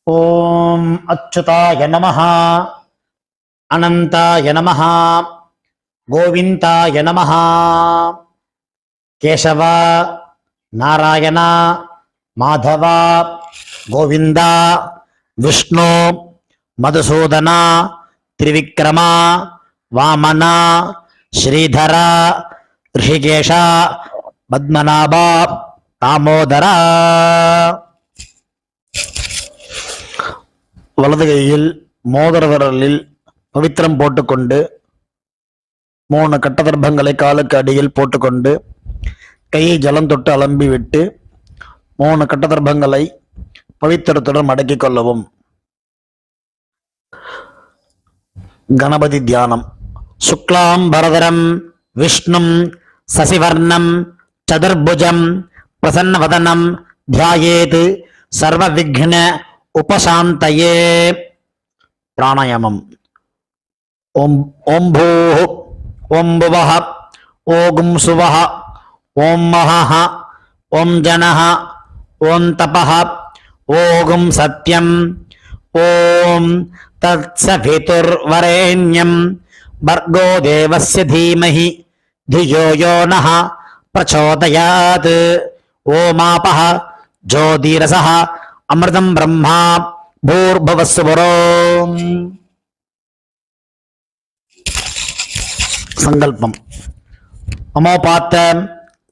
ஓம் அச்சுதாய நமஹ, அனந்தாய நமஹ, கோவிந்தாய நமஹ. கேசவ, நாராயண, மாதவ, கோவிந்தா, விஷ்ணு, மதுசூதன, திரிவிக்ரம, வாமன, ஸ்ரீதர, ரிஷிகேஷ, பத்மநாப, தாமோதர. வலது கையில் மோதிர விரலில் பவித்திரம் போட்டுக்கொண்டு 3 கட்டதர்ப்பங்களை காலுக்கு அடியில் போட்டுக்கொண்டு கையை ஜலம் தொட்டு அலம்பி விட்டு 3 கட்டதர்ப்பங்களை பவித்திரத்துடன் மடக்கிக் கொள்ளவும். கணபதி தியானம். சுக்லாம் பரதரம் விஷ்ணும் சசிவர்ணம் சதுர்புஜம் பிரசன்னவதனம் தியாயேத் சர்வ விக்ன உபசாந்தயே. பிராணாயாமம். ஓம் ஓம் பூஹ் ஓம் புவஹ ஓம் சுவஹ ஓம் மஹஹ ஓம் ஜனஹ ஓம் தபஹ ஓம் சத்யம் ஓம் தத்சவிதுர்வரேண்யம் பர்கோ தேவஸ்ய தீமஹி धियो यो नः प्रचोदयात्. ओमापः ज्योतिरसः अमृतं ब्रह्मा भूर्भुवस्सुवरो. संकल्पम. अमोपात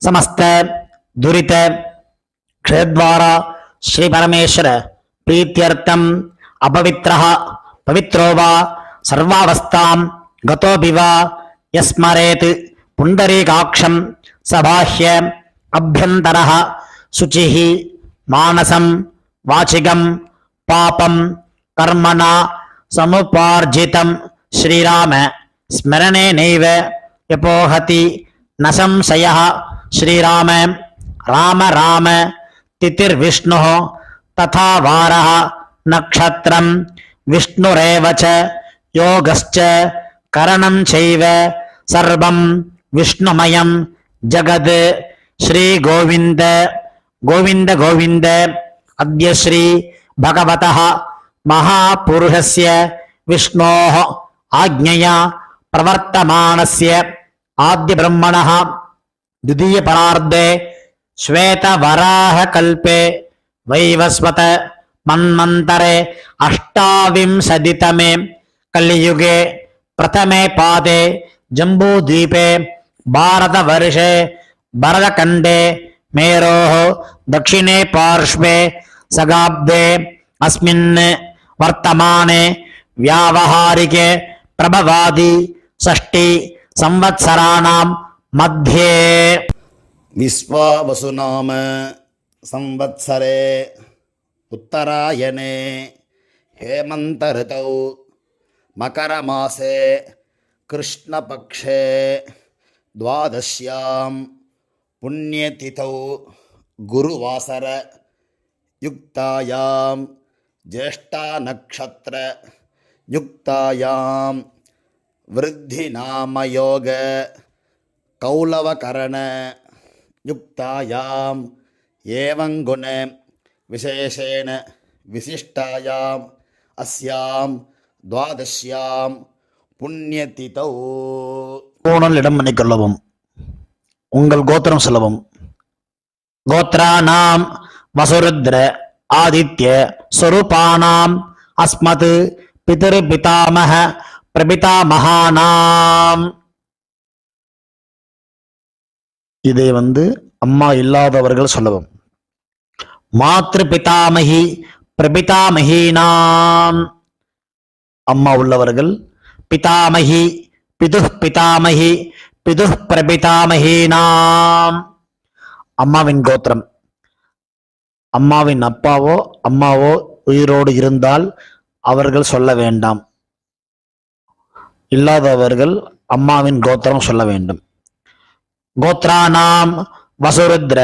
समस्त दुरित क्षेद्वारा श्री परमेश्वर प्रीत्यर्थम अपवित्रः पवित्रो वा सर्वावस्थां गतोऽपि वा यस्मरेत् पुंडरीकाक्षं सबाह्य अभ्यंतरः शुचिः मानसं वाचिकं पापं कर्मणा समुपार्जितं श्रीराम स्मरणेनैव यपोहति न संशयः. श्रीराम राम राम तिथिर्विष्णुः तथा वारः नक्षत्रं विष्णुरेव च योगश्च करणं चैव सर्वं विष्णुमयं जगत्. श्री गोविंद गोविंद गोविंद. अद्य श्री भगवतः महापुरुषस्य विष्णोः आज्ञया प्रवर्तमानस्य आद्य ब्रह्मणः द्वितीय परार्धे श्वेतवराहकल्पे वैवस्वत मन्वन्तरे अष्टाविंशतितमे कलियुगे प्रथमे पादे जम्बूद्वीपे भारतवर्षे भरतखण्डे मेरोः दक्षिणे पार्श्वे सगाब्दे अस्मिन् वर्तमाने व्यावहारिके प्रभवादि षष्टि संवत्सराणां मध्ये विश्वावसुनाम संवत्सरे उत्तरायणे हेमंत ऋतौ मकरमासे कृष्णपक्षे द्वादश्यां पुण्यतिथौ गुरुवासर युक्तायां ज्येष्ठानक्षत्र युक्तायां वृद्धिनामयोग कौलवकरण युक्तायां एवं गुण विशेषेण विशिष्टायां अस्यां द्वादश्यां पुण्यतिथौ. பூணல் இடம் பண்ணிக்கொள்ளவும். உங்கள் கோத்திரம் சொல்லவும். கோத்ராணாம் வசுருத்ர ஆதித்ய ஸ்வரூபானாம் அஸ்மத் பிதர் பிதாமஹ பிரபிதாமஹானாம். இதை அம்மா இல்லாதவர்கள் சொல்லவும். மாத்ரு பிதாமகி பிரபிதாமஹீனாம். அம்மா உள்ளவர்கள் பிதாமகி பிதுஹ் பிதாமகி பிதுஹ் பிரபிதாமஹீனாம். அம்மாவின் கோத்திரம். அம்மாவின் அப்பாவோ அம்மாவோ உயிரோடு இருந்தால் அவர்கள் சொல்ல வேண்டாம். இல்லாதவர்கள் அம்மாவின் கோத்திரம் சொல்ல வேண்டும். கோத்ராணாம் வசுருத்ர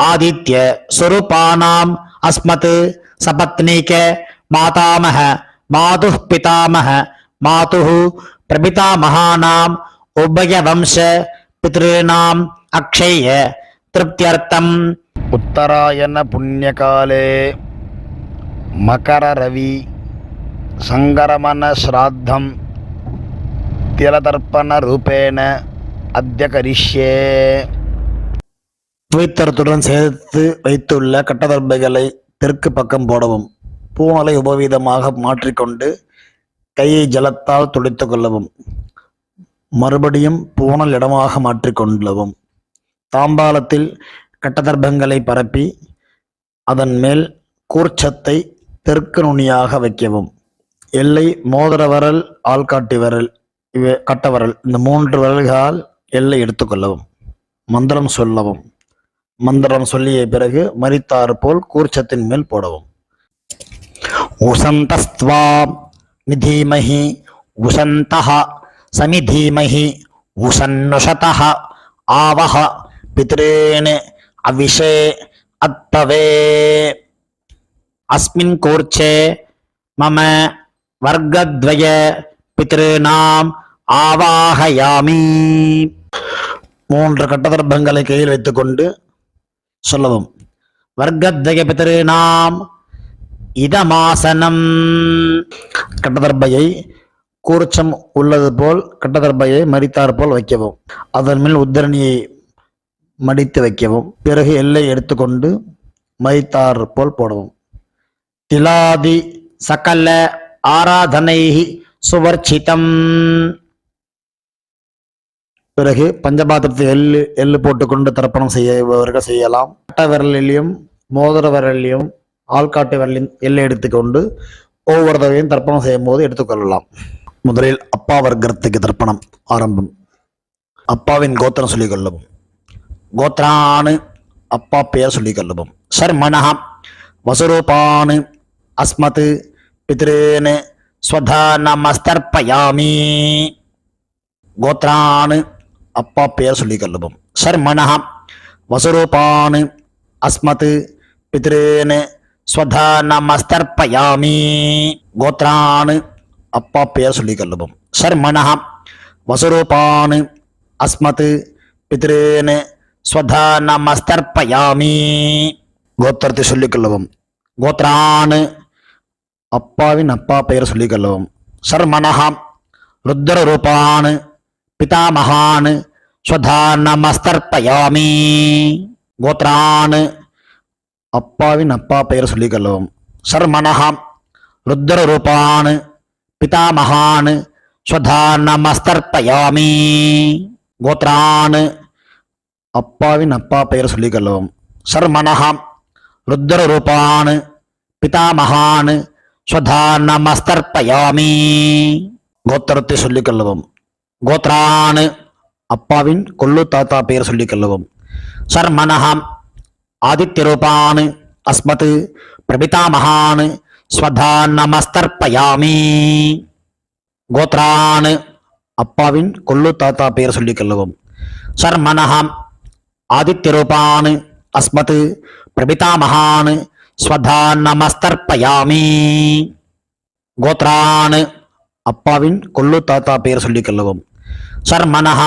ஆதித்ய ஸ்வரூபானாம் அஸ்மத் சபத்னீக மாதாமஹ மாதுஹ் பிதாமஹ மாதுஹு பிரபிதாமஹானாம் உபய வம்ச பித்ருநாம் அக்ஷய திருப்தியர்த்தம். उत्तरायण पुण्यकाले मकररवि सङ्गरमणश्राद्धं तिलतर्पणरूपेण अद्य करिष्ये. புவித்தரத்துடன் சேர்த்து வைத்துள்ள கட்டதர்பைகளை தெற்கு பக்கம் போடவும். பூணலை உபவீதமாக மாற்றிக்கொண்டு கையை ஜலத்தால் துடைத்து கொள்ளவும். மறுபடியும் பூணல் இடமாக மாற்றிக்கொள்ளவும். தாம்பாளத்தில் கட்டதர்பங்களை பரப்பி அதன் மேல் கூர்ச்சத்தை தெற்கு நுனியாக வைக்கவும். எல்லை மோதிர விரல், ஆள்காட்டி விரல், கட்டவரல், இந்த 3 விரல்களால் எல்லை எடுத்துக்கொள்ளவும். மந்திரம் சொல்லவும். மந்திரம் சொல்லிய பிறகு மரித்தாறு போல் கூர்ச்சத்தின் மேல் போடவும். உசந்தஸ்த்வா நிதீமஹி உசந்தஹ சமிதீமஹி உசன்னுஷதஹ ஆவஹ பித்ரேன் அவிஷே அத்பவே. அஸ்மின் கூர்ச்சே மம வர்க்கத்வய பித்ருநாம் ஆவாஹயாமி. 3 கட்டதர்பங்களை கையில் வைத்துக்கொண்டு சொல்லவும். வர்க்கத்வய பித்ருநாம் இதமாசனம். கட்டதர்பையை கூர்ச்சம் உள்ளது போல் கட்டதர்பையை மரித்தார் போல் வைக்கவும். அதன் மேல் உத்தரணியை மடித்து வைக்கவும். பிறகு எல்லை எடுத்துக்கொண்டு மரித்தார் போல் போடவும். திலாதி சகல ஆராதனை சுவர்ச்சிதம். பிறகு பஞ்சபாத்திரத்தை எள்ளு போட்டுக்கொண்டு தர்ப்பணம் செய்யவர்கள் செய்யலாம். கட்ட விரலிலையும் மோதிர விரலிலையும் ஆள்காட்டு விரலின் எல்லை எடுத்துக்கொண்டு ஒவ்வொரு தடவையும் தர்ப்பணம் செய்யும் போது எடுத்துக்கொள்ளலாம். முதலில் அப்பா வர்க்கத்துக்கு தர்ப்பணம் ஆரம்பம். அப்பாவின் கோத்திரம் சொல்லிக் கொள்ளவும். கோத்ரானு அப்பா பெயர் சொல்லிக் கொள்ளவும். சர்மணஹ வசுரூபானு அஸ்மத் பித்ரேன் ஸ்வதா நமஸ்தர்ப்பயாமி. கோத்ரானு அப்பா பெயர் சொல்லிக் கொள்ளவும். சர்மணஹ வசுரூபானு அஸ்மத் பித்ரேன் ஸ்வதா நமஸ்தர்ப்பயாமி. கோத்ரானு அப்பா பெயர் சொல்லிக் கொள்ளவும். சர்மணஹ வசுரூபானு அஸ்மத் பித்ரேன் ஸ்வதா நமஸ்தர்ப்பயாமி. கோத்திரத்தை சொல்லிக் கொள்ளவும். கோத்ரானு அப்பாவின் அப்பா பெயர் சொல்லிக் கொள்ளவும். சர்மணஹ ருத்ர ரூபான் பிதாமகான் ஸ்வதா நமஸ்தர்ப்பயாமி. கோத்ரான் அப்பாவின் அப்பா பெயர் சொல்லிக் கொள்ளவும். சர்மணஹ ருத்ர ரூபான் பிதாமகான் ஸ்வதா நமஸ்தர்ப்பயாமி. கோத்ரான் அப்பாவின் அப்பா பெயர் சொல்லிக் கொள்ளவும். சர்மணஹ ருத்ர ரூபான் பிதாமகான் ஸ்வதா நமஸ்தர்ப்பயாமி. கோத்திரத்தை சொல்லிக் கொள்ளவும். கோத்ரான் அப்பாவின் கொள்ளு தாத்தா பெயர் சொல்லிக் கொள்ளவும். சர்மணஹ ஆதித்ய ரூபான் அஸ்மத் பிரபிதாமகான் ஸ்வதா நமஸ்தர்ப்பயாமி. கோத்ரான் அப்பாவின் கொள்ளு தாத்தா பெயர் சொல்லிக் கொள்ளவும். சர்மணஹ ஆதித்ய ரூபான் அஸ்மத் பிரபிதாமகான் ஸ்வதா நமஸ்தர்ப்பயாமி. கோத்ரான் அப்பாவின் கொள்ளு தாத்தா பெயர் சொல்லிக் கொள்ளவும். சர்மணஹ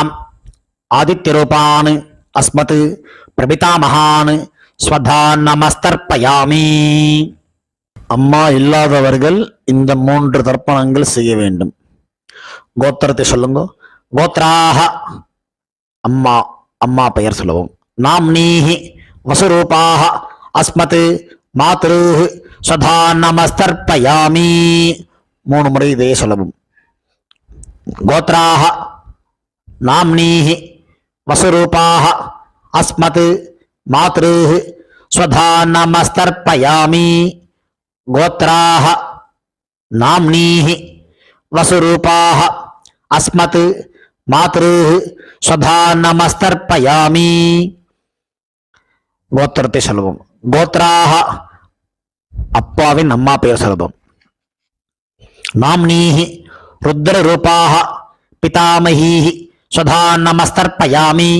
ஆதித்ய ரூபான் அஸ்மத் பிரபிதாமகான் ஸ்வதா நமஸ்தர்ப்பயாமி. அம்மா இல்லாதவர்கள் இந்த 3 தர்ப்பணங்கள் செய்ய வேண்டும். கோத்திரத்தை சொல்லுங்க. கோத்ராஹ அம்மா, அம்மா பெயர் சொல்லவும். நாம்னீஹி வசுரூபாஹ அஸ்மத் மாத்ருஹ் ஸ்வதா நமஸ்தர்ப்பயாமி. 3 முறை இதே சொல்லவும். கோத்ராஹ நாம்னீஹி வசுரூபாஹ அஸ்மத் மாத்ருஹ் ஸ்வதா நமஸ்தர்ப்பயாமி. கோத்ராஹ நாம்னீஹி வசுரூபாஹ அஸ்மத் மாத்ருஹ் ஸ்வதா நமஸ்தர்ப்பயாமி. கோத்திரத்தை சொல்லுவோம். கோத்ராஹ அப்பாவின் அம்மா பெயர் சொல்லுவோம். நாம்னீஹி ருத்ர ரூபாஹ பிதாமஹீஹி ஸ்வதா நமஸ்தர்ப்பயாமி.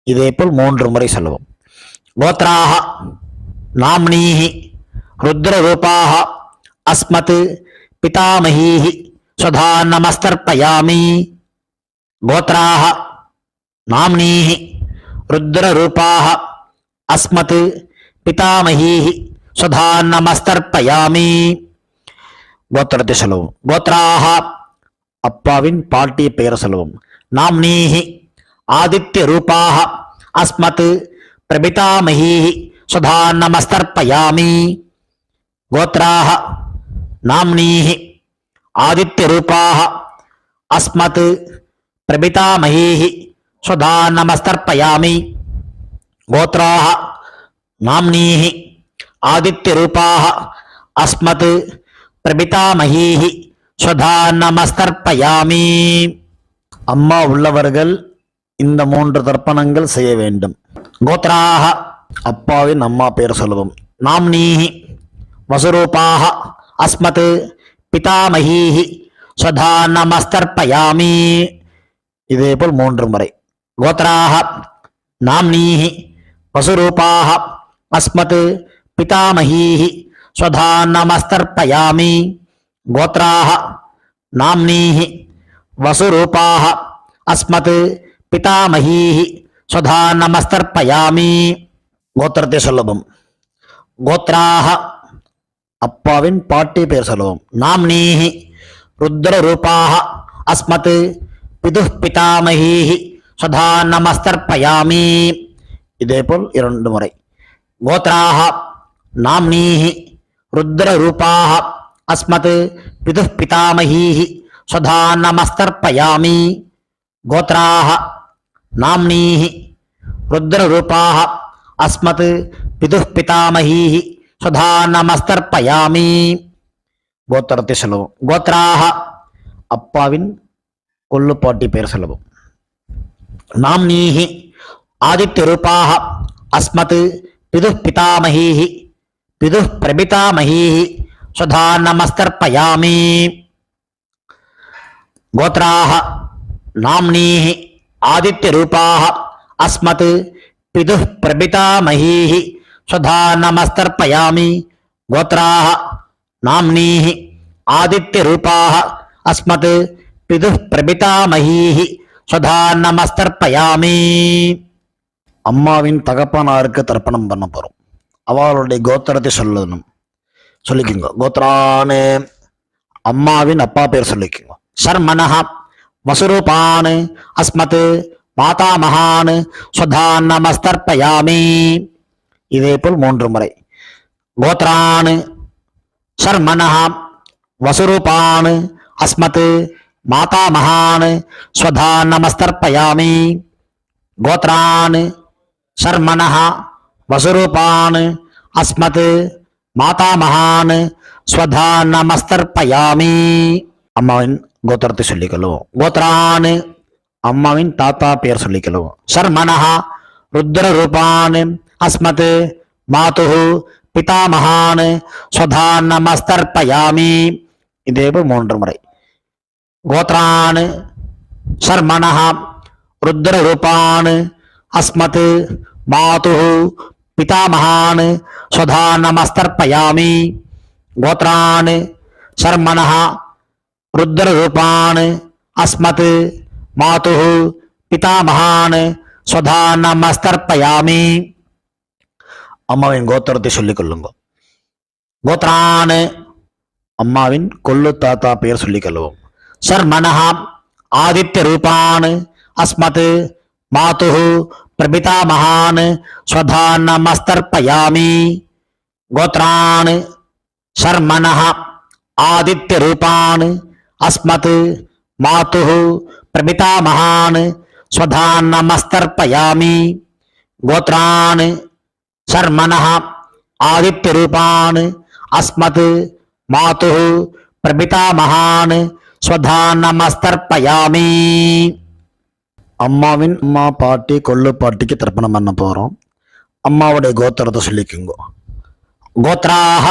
இதேபோல் 3 முறை சொல்லுவோம். கோத்ராஹ நாம்னீஹி ருத்ர ரூபாஹ அஸ்மத் பிதாமஹீஹி ஸ்வதா நமஸ்தர்ப்பயாமி. கோத்ராஹ நாம்னீஹி ருத்ர ரூபாஹ அஸ்மத் பிதாமஹீஹி சுதா நமஸ்தர்ப்பயாமி. கோத்திரத்தை சொல்லுவோம். கோத்ராஹ அப்பாவின் பாட்டிய பெயரை சொல்லுவோம். நாம்னீஹி ஆதித்ய ரூபாஹ அஸ்மத் பிரபிதாமஹீஹி சுதா நமஸ்தர்ப்பயாமி. கோத்ராஹ நாம்னீஹி ஆதித்ய ரூபாஹ அஸ்மத் பிரபிதாமஹீஹி சுதா நமஸ்தர்ப்பயாமி. கோத்ராஹ நாம்னீஹி ஆதித்ய ரூபாஹ அஸ்மத் பிரபிதாமஹீஹி சுதா நமஸ்தர்ப்பயாமி. அம்மா உள்ளவர்கள் இந்த 3 தர்ப்பணங்கள் செய்ய வேண்டும். கோத்ராஹ அப்பாவின் அம்மா பெயர் சொல்லுவோம். நாம்னீஹி வசுரூபாஹ அஸ்மத் பிதாமஹீஹி சுதா நமஸ்தர்ப்பயாமி. இதேபோல் 3 முறை. கோத்ராஹ நாம்னீஹி வசுரூபாஹ அஸ்மத் பிதாமஹீஹி சுதா நமஸ்தர்ப்பயாமி. கோத்ராஹ நாம்னீஹி வசுரூபாஹ அஸ்மத் பிதாமஹீஹி சுதா நமஸ்தர்ப்பயாமி. கோத்திரத்தை சொல்லுவோம். கோத்ராஹ அப்பாவின் பாட்டி பெயர் சொல்லுவோம். நாம்னீஹி ருத்ர ரூபாஹ அஸ்மத் பிதுஹ் பிதாமஹீஹி சுதா நமஸ்தர்ப்பயாமி. இதேபோல் 2 முறை. கோத்ராஹ நாம்னீஹி ருத்ர ரூபாஹ அஸ்மத் பிதுஹ் பிதாமஹீஹி சுதா நமஸ்தர்ப்பயாமி. கோத்ராஹ நாம்னீஹி ருத்ர ரூபாஹ அஸ்மத் பிதுஹ் பிதாமஹீஹி சுதா நமஸ்தர்ப்பயாமி. கோத்திரத்தை சொல்லுவோம். கோத்ராஹ அப்பாவின் கொள்ளுப்பாட்டி பெயர் சொல்லுவோம். நாம்னீஹி ஆதித்ய ரூபாஹ அஸ்மத் பிதுஹ் பிதாமஹீஹி பிதுஹ் பிரபிதாமஹீஹி சுதா நமஸ்தர்ப்பயாமி. கோத்ராஹ நாம்னீஹி ஆதித்ய ரூபாஹ அஸ்மத் பிதுஹ் பிரபிதாமஹீஹி சுதா நமஸ்தர்ப்பயாமி. கோத்ராஹ நாம்னீஹி ஆதித்ய ரூபாஹ அஸ்மத் பிதுஹ் பிரபிதாமஹீஹி சுதா நமஸ்தர்ப்பயாமி. அம்மாவின் தகப்பனாருக்கு தர்ப்பணம் பண்ண போறோம். அவளுடைய கோத்திரத்தை சொல்லிக்கோங்க. கோத்ரானு அம்மாவின் அப்பா பேர் சொல்லிக்கோங்க. சர்மனஹ வசுரூபான் அஸ்மத் மாதாமகான் சுதா நமஸ்தர்ப்பயாமி. இதேபோல் 3 முறை. கோத்ரான் சர்மனஹ வசுரூபான் அஸ்மத் மாதாமகான் சுதா நமஸ்தர்ப்பயாமி. கோத்ரான் சர்மனஹ வசுரூபான் அஸ்மத் மாதாமகான் சுதா நமஸ்தர்ப்பயாமி. அம்மாவின் கோத்திரத்தை சொல்லிக்கொள்வோம். கோத்ரான் அம்மாவின் தாத்தா பெயர் சொல்லிக்கொள்வோம். சர்மனஹ ருத்ர ரூபான் அஸ்மத் மாதுஹு பிதாமகான் சுதா நமஸ்தர்ப்பயாமி. இதேபோல் 3 முறை. கோத்ரான் சர்மனஹ ருத்ர ரூபான் அஸ்மத் மாதுஹு பிதாமகான் சுதா நமஸ்தர்ப்பயாமி. கோத்ரான் சர்மனஹ ருத்ர ரூபான் அஸ்மத் மாதுஹு பிதாமகான் சுதா நமஸ்தர்ப்பயாமி. அம்மாவின் கோத்திரத்தை சொல்லிக் கொள்ளுங்க. கோத்ரான் அம்மாவின் கொள்ளு தாத்தா பெயர் சொல்லிக் கொள்வோம். சர்மனஹ ஆதித்ய ரூபான் அஸ்மத் மாதுஹு பிரபிதாமகான் சுதா நமஸ்தர்ப்பயாமி. கோத்ரான் சர்மனஹ ஆதித்ய ரூபான் அஸ்மத் மாதுஹு பிரபிதாமகான் சுதா நமஸ்தர்ப்பயாமி. கோத்ரான் சர்மனஹ ஆதித்ய ரூபான் அஸ்மத் மாதுஹு பிரபிதாமகான் சுதா நமஸ்தர்ப்பயாமி. அம்மாவின் அம்மா பாட்டி கொள்ளு பாட்டிக்கு தர்ப்பணம் பண்ண போறோம். அம்மாவுடைய கோத்திரத்தை சொல்லிக்குங்க. கோத்ராஹ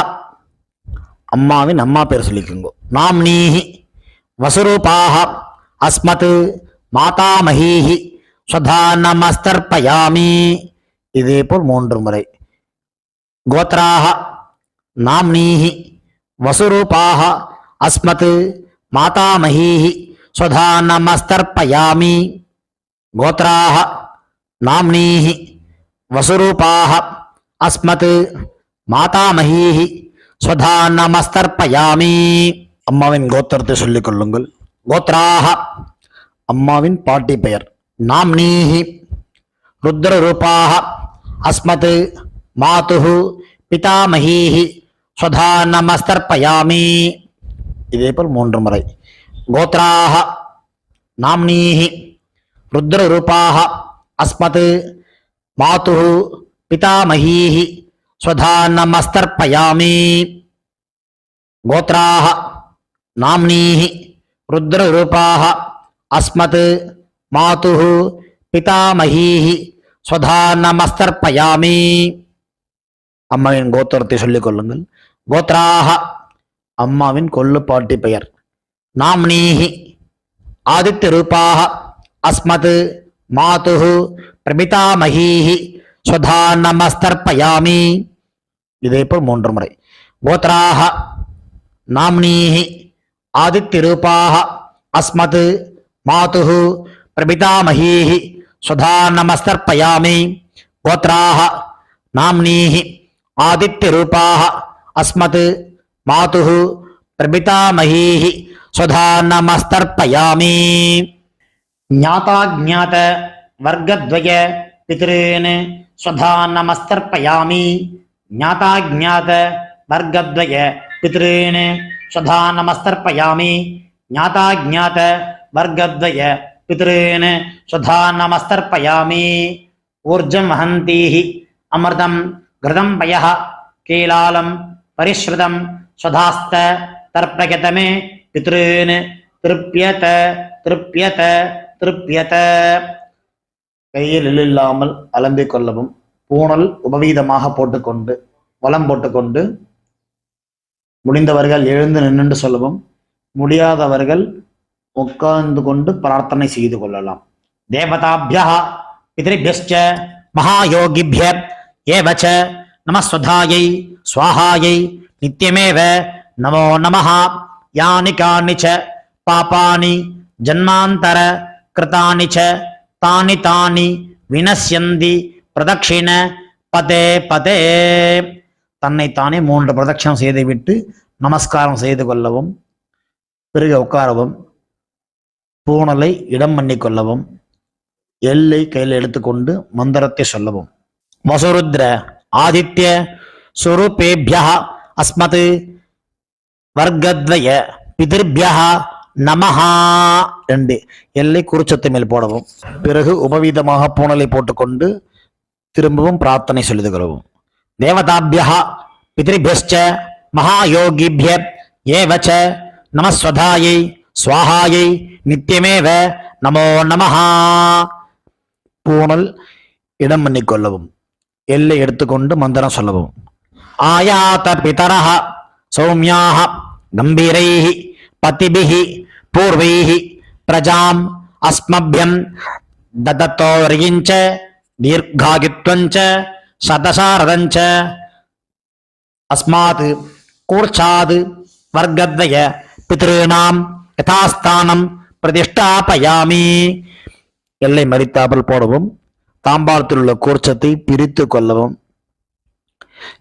அம்மாவின் அம்மா பேர் சொல்லிக்குங்க. நாம்னீஹி வசுரூபாஹ அஸ்மத் மாதாமஹீஹி சுதா நமஸ்தர்ப்பயாமி. இதேபோல் 3 முறை. கோத்ராஹ நாம்னீஹி வசுரூபாஹ அஸ்மத் மாதாமஹீஹி சுதா நமஸ்தர்ப்பயாமி. கோத்ராஹ நாம்னீஹி வசுரூபாஹ அஸ்மத் மாதாமகீஹி ஸ்வதா நமஸ்தர்ப்பயாமி. அம்மாவின் கோத்திரத்தை சொல்லிக் கொள்ளுங்கள். கோத்ராஹ அம்மாவின் பாட்டி பெயர். நாம்னீஹி ருத்ரரூபாஹ அஸ்மத் மாதுஹு பிதாமகீஹி ஸ்வதா நமஸ்தர்ப்பயாமி. இதேபோல் 3 முறை. கோத்ராஹ நாம்னீஹி ருத்ரரூபாஹ அஸ்மத் மாதுஹு பிதாமகீஹி ஸ்வதா நமஸ்தர்ப்பயாமி. கோத்ராஹ நாம்னீஹி ருத்ரரூபாஹ அஸ்மத் மாதுஹு பிதாமகீஹி ஸ்வதா நமஸ்தர்ப்பயாமி. அம்மாவின் கோத்திரத்தை சொல்லிக் கொள்ளுங்கள். கோத்ராஹ அம்மாவின் கொள்ளுப்பாட்டி பெயர். நாம்னீஹி ஆதித்ய ரூபாஹ அஸ்மத் மாதுஹு பிரபிதாமகீஹி ஸ்வதா நமஸ்தர்ப்பயாமி. இதேபோல் 3 முறை. கோத்ராஹ நாம்னீஹி ஆதித்ய ரூபாஹ அஸ்மத் மாதுஹு பிரபிதாமகீஹி ஸ்வதா நமஸ்தர்ப்பயாமி. கோத்ராஹ நாம்னீஹி ஆதித்ய ரூபாஹ அஸ்மத் மாதுஹு பிரபிதாமகீஹி ஸ்வதா நமஸ்தர்ப்பயாமி. ஞாதாஜ்ஞாத வர்க்கத்வய பித்ருன் ஸ்வதா நமஸ்தர்ப்பயாமி. ஞாதாஜ்ஞாத வர்க்கத்வய பித்ருன் ஸ்வதா நமஸ்தர்ப்பயாமி. ஞாதாஜ்ஞாத வர்க்கத்வய பித்ருன் ஸ்வதா நமஸ்தர்ப்பயாமி. ஊர்ஜம் வஹந்தீஹி அமிர்தம் கிருதம் பயः கீலாலம் பரிஸ்ருதம் ஸ்வதாஸ்த தர்ப்பயதமே பித்ருன் திருப்யத திருப்யத திருப்யத. கையில் இல்லாமல் அலம்பிக் கொள்ளவும். பூணல் உபவீதமாக போட்டுக்கொண்டு வலம் போட்டுக்கொண்டு முடிந்தவர்கள் எழுந்து நின்று சொல்லவும். முடியாதவர்கள் உட்கார்ந்து கொண்டு பிரார்த்தனை செய்து கொள்ளலாம். தேவதாபியः பித்ருபியஸ்ச மகாயோகிபிய ஏவச்ச நமஸ்வதாயை ஸ்வாஹாயை நித்யமேவ நமோ நமः. யானி கானி ச பாபானி ஜன்மாந்தர கிருதானி ச தானி தானி வினஸ்யந்தி பிரதக்ஷிண பதே பதே. தன்னைத்தானே 3 பிரதட்சணம் செய்துவிட்டு நமஸ்காரம் செய்து கொள்ளவும். பிறகு உட்காரவும். பூணலை இடம் பண்ணி கொள்ளவும். எல்லை கையில் எடுத்துக்கொண்டு மந்திரத்தை சொல்லவும். வசுருத்ர ஆதித்ய சுரூபேபியः அஸ்மத் வர்க்கத்வய பிதிர்பியः நமஹ. 2 எல்லை குறிச்சத்து மேல் போடவும். பிறகு உபவீதமாக பூணலை போட்டுக்கொண்டு திரும்பவும் பிரார்த்தனை சொல்லிது கொள்ளவும். தேவதாபியः பித்ருபியஸ்ச மகாயோகிபிய ஏவச்ச நமஸ்வதாயை ஸ்வாஹாயை நித்யமேவ நமோ நமः. பூணல் இடம் பண்ணிக்கொள்ளவும். எல்லை எடுத்துக்கொண்டு மந்திரம் சொல்லவும். ஆயாத பிதரஹ சௌமியாஹ கம்பீரைஹி பதிபிஹி பூர்வைஹி பிரஜாம் அஸ்மப்யம் ததத்தோரியிஞ்ச தீர்காயுத்வஞ்ச சதசாரதஞ்ச அஸ்மாத் கூர்ச்சாத் வர்க்கத்வய பித்ருணாம் யதாஸ்தானம் பிரதிஷ்டாபயாமி. எல்லை மறித்தாமல் போடவும். தாம்பாளத்தில் உள்ள கூர்ச்சத்தை பிரித்து கொள்ளவும்.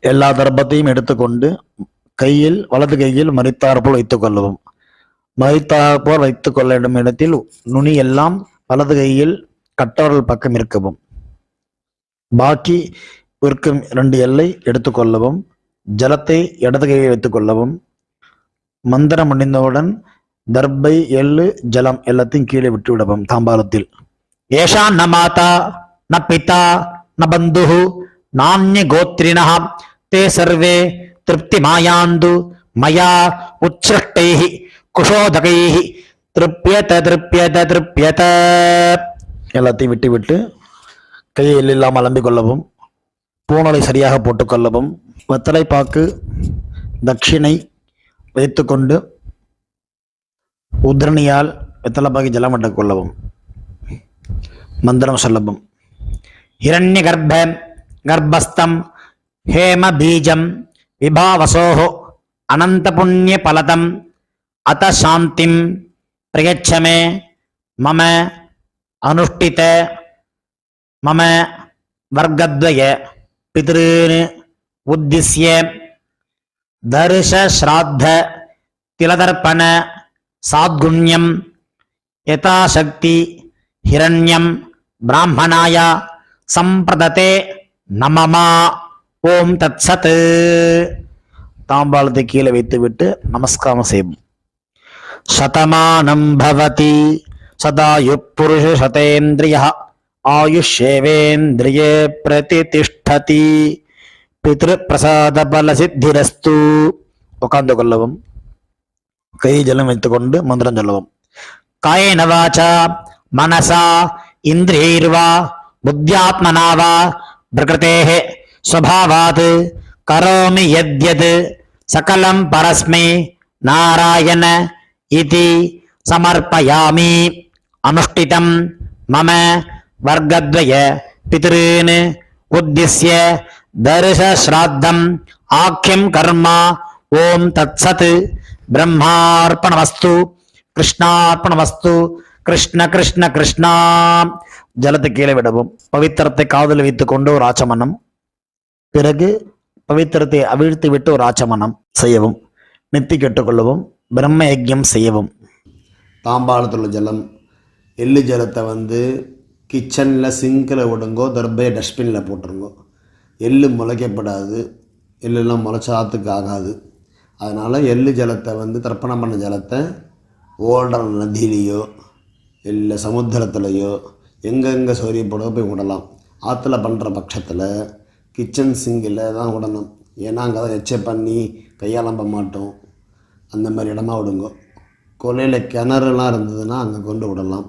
எல்லா தர்ப்பத்தையும் எடுத்துக்கொண்டு கையில் வலது கையில் மறித்தாற்போல் வைத்துக் கொள்ளவும். மறித்தாற்போல் வைத்துக் கொள்ள வேண்டும் இடத்தில் நுனி எல்லாம் வலது கையில் கட்டவரல் பக்கம் இருக்கவும். பாக்கி இருக்கும் 2 எல்லை எடுத்துக்கொள்ளவும். ஜலத்தை இடது கையில் வைத்துக் கொள்ளவும். மந்திரம் முடிந்தவுடன் தர்பை எள்ளு ஜலம் எல்லாத்தையும் கீழே விட்டு விடவும். தாம்பாளத்தில் ஏஷா ந மாதா ந பிதா ந பந்துஹு நான்ய கோத்ரிணः தே சர்வே திருப்தி மாயாந்து மயா உச்ச்ருஷ்டைஹி குஷோதகைஹி திருப்யத திருப்யத திருப்யத. எல்லாத்தையும் விட்டு விட்டு கையில் இல்லாமல் அலம்பிக் கொள்ளவும். பூணலை சரியாக போட்டுக்கொள்ளவும். வெத்தலை பாக்கு தட்சிணை வைத்துக்கொண்டு உத்ரணியால் வெத்தலை பாக்கி ஜலம் விட்டுக் கொள்ளவும். மந்திரம் சொல்லவும். ஹிரண்ய கர்ப்ப கர்ப்பஸ்தம் ஹேம பீஜம் விபாவசோஹோ அனந்த புண்ணிய பலதம் அத சாந்திம் பிரயச்சமே மம அனுஷ்டித மம வர்க்கத்வய பித்ருன் உத்திஸ்ய தர்ஷ ஸ்ராத்த திலதர்ப்பண சாத்குண்யம் யதாசக்தி ஹிரண்யம் பிராமணாய சம்பிரததே நமமா. ஓம் தத்சத். தாம்பாளத்தை கீழே வைத்துவிட்டு நமஸ்காரம் செய்வோம். சதமானம் பவதி சதாயு புருஷ சதேந்திரிய ஆயுஷேவேந்திரியே பிரதிதிஷ்டதி. பித்ரு பிரசாத பல சித்திரஸ்து. உட்கார்ந்து கொள்ளவும். கை ஜலம் வைத்துக்கொண்டு மந்திரம் சொல்லவும். காயேன வாசா மனசா இந்திரியைர்வா புத்தியாத்மனா வா பிரகிருதேஹ ஸ்வபாவாத் கரோமி யத்யத் சகலம் பரஸ்மை நாராயண இதி சமர்ப்பயாமி. அனுஷ்டிதம் மம வர்க்கத்வய பித்ருன் உத்திஸ்ய தர்ஷ ஸ்ராத்தம் ஆக்கியம் கர்மா. ஓம் தத்சத். பிரம்மார்ப்பணமஸ்து. கிருஷ்ணார்ப்பணமஸ்து. கிருஷ்ண கிருஷ்ண கிருஷ்ணா. ஜலத்தை கீழே விடவும். பவித்திரத்தை காதில் வைத்துக் கொண்டு ஒரு ஆச்சமனம். பிறகு பவித்திரத்தை அவிழ்த்து விட்டு ஒரு ஆச்சமனம் செய்யவும். நெத்தி கெட்டுக்கொள்ளவும். பிரம்ம யஜ்யம் செய்யவும். தாம்பாளத்தில் உள்ள ஜலம், எள்ளு ஜலத்தை கிச்சனில் சிங்கில் விடுங்கோ, தர்பையை டஸ்ட்பினில் போட்டுருங்கோ. எள்ளு முளைக்கப்படாது, எள்ளெல்லாம் முளைச்சாத்துக்கு ஆகாது. அதனால் எள்ளு ஜலத்தை தர்ப்பணம் பண்ண ஜலத்தை ஓடுற நதியிலையோ இல்லை சமுத்திரத்துலையோ எங்கெங்கே சௌரியப்படோ போய் விடலாம். ஆற்றுல பண்ணுற பட்சத்தில் கிச்சன் சிங்கில் தான் விடணும். ஏன்னா அங்கே தான் எச்சை பண்ணி கையாளம்ப மாட்டோம். அந்த மாதிரி இடமா விடுங்கோ. கொலையில் கிணறுலாம் இருந்ததுன்னா அங்கே கொண்டு விடலாம்.